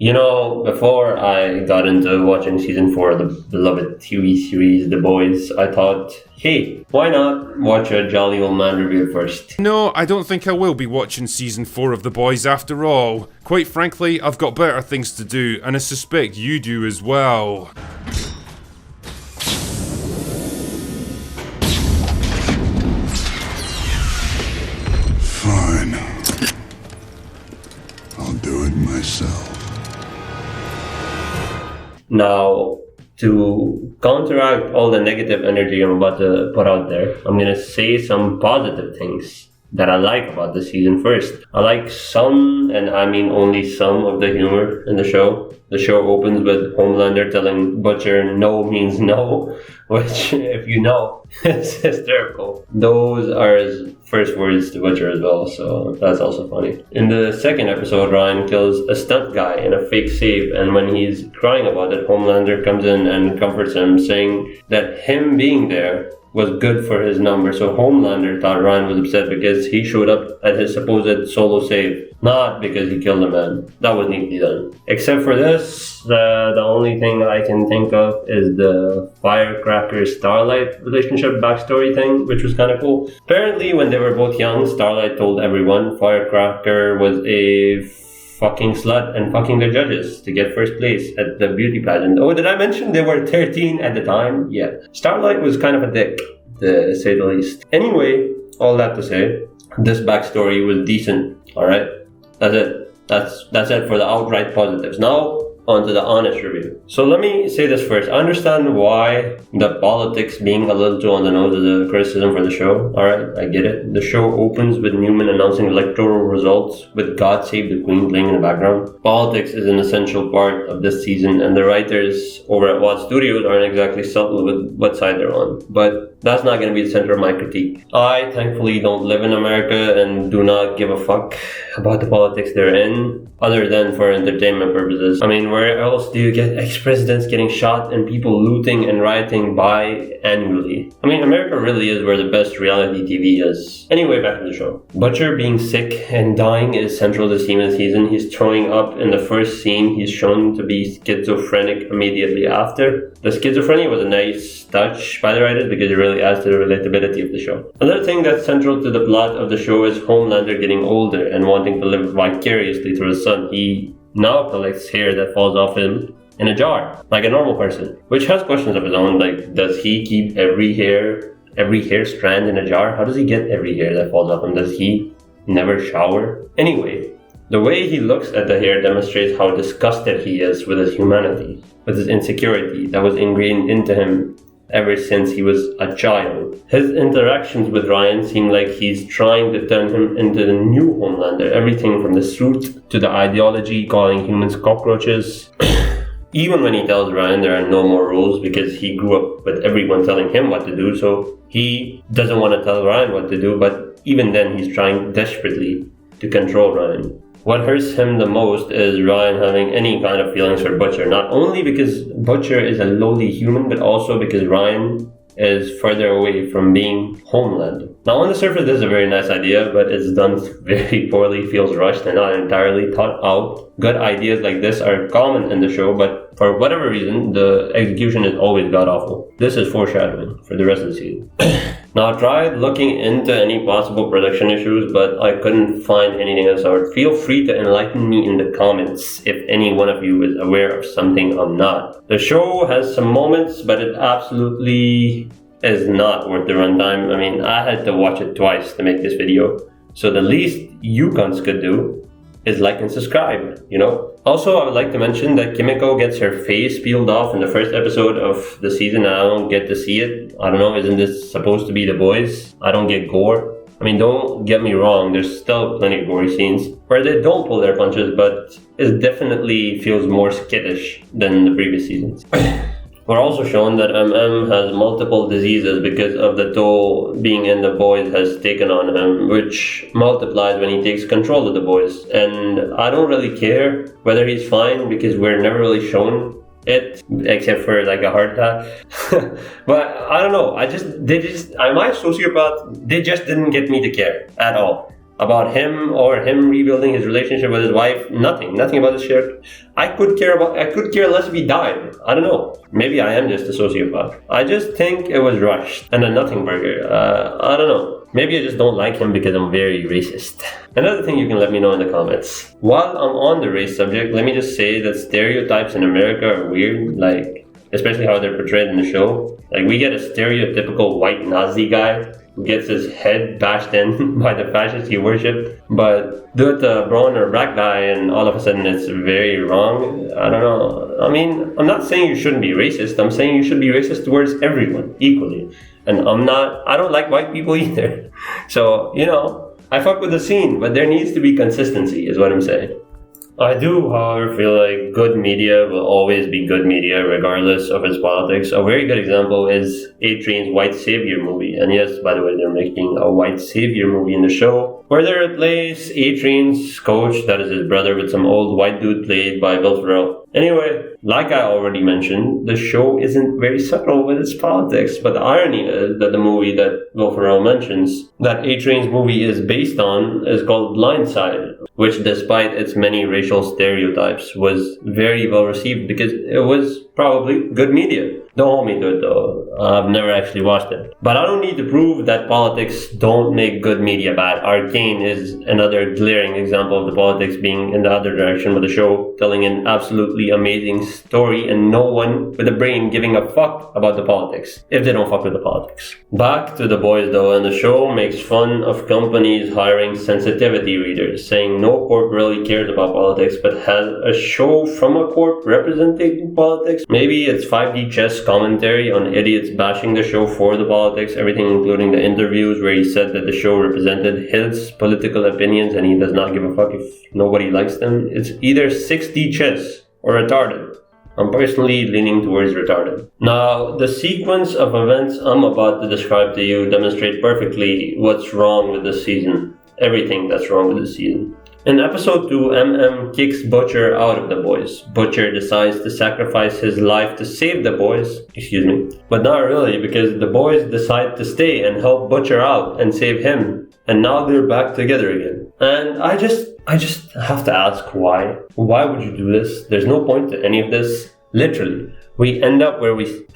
Before I got into watching season 4 of the beloved TV series The Boys, I thought, hey, why not watch a jolly old man review first? No, I don't think I will be watching season 4 of The Boys after all. Quite frankly, I've got better things to do, and I suspect you do as well. Fine. I'll do it myself. Now, to counteract all the negative energy I'm about to put out there, I'm going to say some positive things that I like about the season first. I like some, and I mean only some, of the humor in the show. The show opens with Homelander telling Butcher no means no, which, if you know, is hysterical. Those are his first words to Butcher as well, so that's also funny. In the second episode, Ryan kills a stunt guy in a fake save, and when he's crying about it, Homelander comes in and comforts him, saying that him being there was good for his number. So Homelander thought Ryan was upset because he showed up at his supposed solo save, not because he killed a man. That was neatly done. Except for this, the only thing I can think of is the Firecracker Starlight relationship backstory thing, which was kind of cool. Apparently, when they were both young, Starlight told everyone Firecracker was a fucking slut and fucking the judges to get first place at the beauty pageant. Oh, did I mention they were 13 at the time? Yeah. Starlight was kind of a dick, to say the least. Anyway, all that to say, this backstory was decent, alright? That's it. That's it for the outright positives. Now, on to the honest review. So let me say this first. I understand why the politics being a little too on the nose is a criticism for the show. Alright, I get it. The show opens with Newman announcing electoral results with God Save the Queen playing in the background. Politics is an essential part of this season, and the writers over at Watt Studios aren't exactly subtle with what side they're on. But that's not going to be the center of my critique. I thankfully don't live in America and do not give a fuck about the politics they're in, other than for entertainment purposes. I mean, where else do you get ex-presidents getting shot and people looting and rioting annually? I mean, America really is where the best reality TV is. Anyway, back to the show. Butcher being sick and dying is central this season. He's throwing up in the first scene. He's shown to be schizophrenic immediately after. The schizophrenia was a nice touch by the writers because it really adds to the relatability of the show. Another thing that's central to the plot of the show is Homelander getting older and wanting to live vicariously through his son. He now collects hair that falls off him in a jar, like a normal person, which has questions of his own, like, does he keep every hair strand in a jar? How does he get every hair that falls off him? Does he never shower? Anyway, the way he looks at the hair demonstrates how disgusted he is with his humanity, with his insecurity that was ingrained into him ever since he was a child. His interactions with Ryan seem like he's trying to turn him into the new Homelander. Everything from the suit to the ideology calling humans cockroaches. Even when he tells Ryan there are no more rules because he grew up with everyone telling him what to do, so he doesn't want to tell Ryan what to do, but even then he's trying desperately to control Ryan. What hurts him the most is Ryan having any kind of feelings for Butcher, not only because Butcher is a lowly human, but also because Ryan is further away from being Homelander. Now, on the surface, this is a very nice idea, but it's done very poorly, feels rushed, and not entirely thought out. Good ideas like this are common in the show, but for whatever reason, the execution is always god-awful. This is foreshadowing for the rest of the season. Now, I tried looking into any possible production issues, but I couldn't find anything of the sort. Feel free to enlighten me in the comments if any one of you is aware of something I'm not. The show has some moments, but it absolutely is not worth the runtime. I mean, I had to watch it twice to make this video, so the least you cunts could do is like and subscribe, you know? Also, I would like to mention that Kimiko gets her face peeled off in the first episode of the season, and I don't get to see it. I don't know, isn't this supposed to be The Boys? I don't get gore. I mean, don't get me wrong, there's still plenty of gory scenes where they don't pull their punches, but it definitely feels more skittish than the previous seasons. We're also shown that has multiple diseases because of the toll being in the boys has taken on him, which multiplies when he takes control of the boys. And I don't really care whether he's fine because we're never really shown it, except for like a heart attack. But I don't know, am I a sociopath? They just didn't get me to care at all. about him or him rebuilding his relationship with his wife. Nothing about this shit. I could care less if he died. I don't know. Maybe I am just a sociopath. I just think it was rushed. And a nothing burger. I don't know. Maybe I just don't like him because I'm very racist. Another thing you can let me know in the comments. While I'm on the race subject, let me just say that stereotypes in America are weird. Like, especially how they're portrayed in the show. Like, we get a stereotypical white Nazi guy who gets his head bashed in by the fascists he worshipped, but do it to a brown or black guy and all of a sudden it's very wrong. I don't know. I mean, I'm not saying you shouldn't be racist. I'm saying you should be racist towards everyone equally. And I don't like white people either. So, I fuck with the scene, but there needs to be consistency is what I'm saying. I do, however, feel like good media will always be good media regardless of its politics. A very good example is A-Train's White Savior movie. And yes, by the way, they're making a White Savior movie in the show where they replace A-Train's coach, that is his brother, with some old white dude played by Will Ferrell. Anyway, like I already mentioned, the show isn't very subtle with its politics, but the irony is that the movie that Will Ferrell mentions, that A-Train's movie is based on, is called Blindside, which despite its many racial stereotypes was very well received because it was probably good media. Don't hold me to it though, I've never actually watched it. But I don't need to prove that politics don't make good media bad. Arcane is another glaring example of the politics being in the other direction, with the show telling an absolutely amazing story and no one with a brain giving a fuck about the politics, if they don't fuck with the politics. Back to The Boys though, and the show makes fun of companies hiring sensitivity readers, saying no corp really cares about politics but has a show from a corp representing politics. Maybe it's 5D chess commentary on idiots bashing the show for the politics, everything including the interviews where he said that the show represented his political opinions and he does not give a fuck if nobody likes them. It's either 6D chess or retarded. I'm personally leaning towards retarded. Now, the sequence of events I'm about to describe to you demonstrate perfectly what's wrong with this season. Everything that's wrong with this season. In episode 2, MM kicks Butcher out of The Boys. Butcher decides to sacrifice his life to save The Boys. But not really, because The Boys decide to stay and help Butcher out and save him. And now they're back together again. And I just have to ask why. Why would you do this? There's no point to any of this. Literally. We end up where we...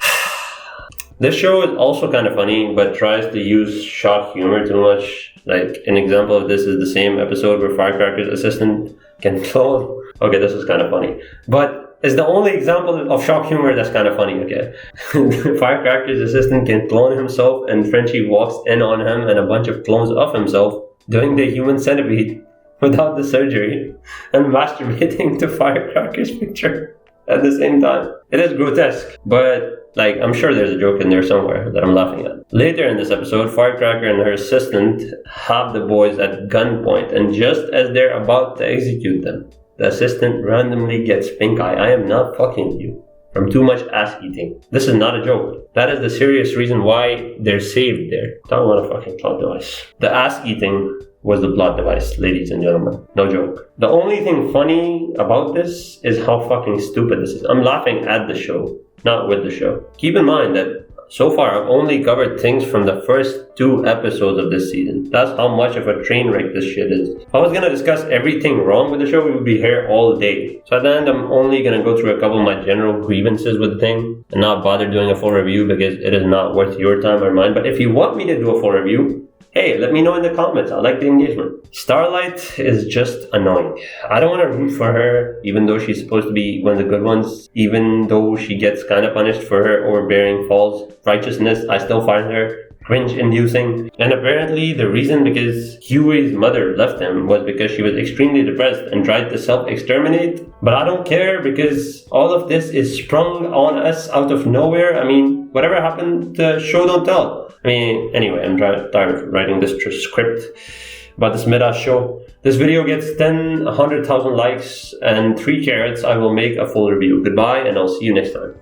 This show is also kind of funny, but tries to use shock humor too much. Like, an example of this is the same episode where Firecracker's assistant can clone. Okay, this is kind of funny. But it's the only example of shock humor that's kind of funny, okay? Firecracker's assistant can clone himself and Frenchie walks in on him and a bunch of clones of himself doing the human centipede without the surgery and masturbating to Firecracker's picture at the same time. It is grotesque, but... like, I'm sure there's a joke in there somewhere that I'm laughing at. Later in this episode, Firecracker and her assistant have the boys at gunpoint, and just as they're about to execute them, the assistant randomly gets pink eye. I am not fucking with you. From too much ass eating. This is not a joke. That is the serious reason why they're saved there. Don't want a fucking plot device. The ass eating was the plot device, ladies and gentlemen. No joke. The only thing funny about this is how fucking stupid this is. I'm laughing at the show, not with the show. Keep in mind that so far I've only covered things from the first 2 episodes of this season. That's how much of a train wreck this shit is. If I was gonna discuss everything wrong with the show, we would be here all day. So at the end, I'm only gonna go through a couple of my general grievances with the thing and not bother doing a full review because it is not worth your time or mine. But if you want me to do a full review, hey, let me know in the comments. I like the engagement. Starlight is just annoying. I don't want to root for her, even though she's supposed to be one of the good ones. Even though she gets kind of punished for her overbearing false righteousness, I still find her cringe-inducing. And apparently the reason because Huey's mother left him was because she was extremely depressed and tried to self-exterminate. But I don't care because all of this is sprung on us out of nowhere. I mean, whatever happened to Show Don't Tell. I mean, anyway, I'm tired of writing this script about this mid-ass show. This video gets 100,000 likes and 3 carrots. I will make a full review. Goodbye, and I'll see you next time.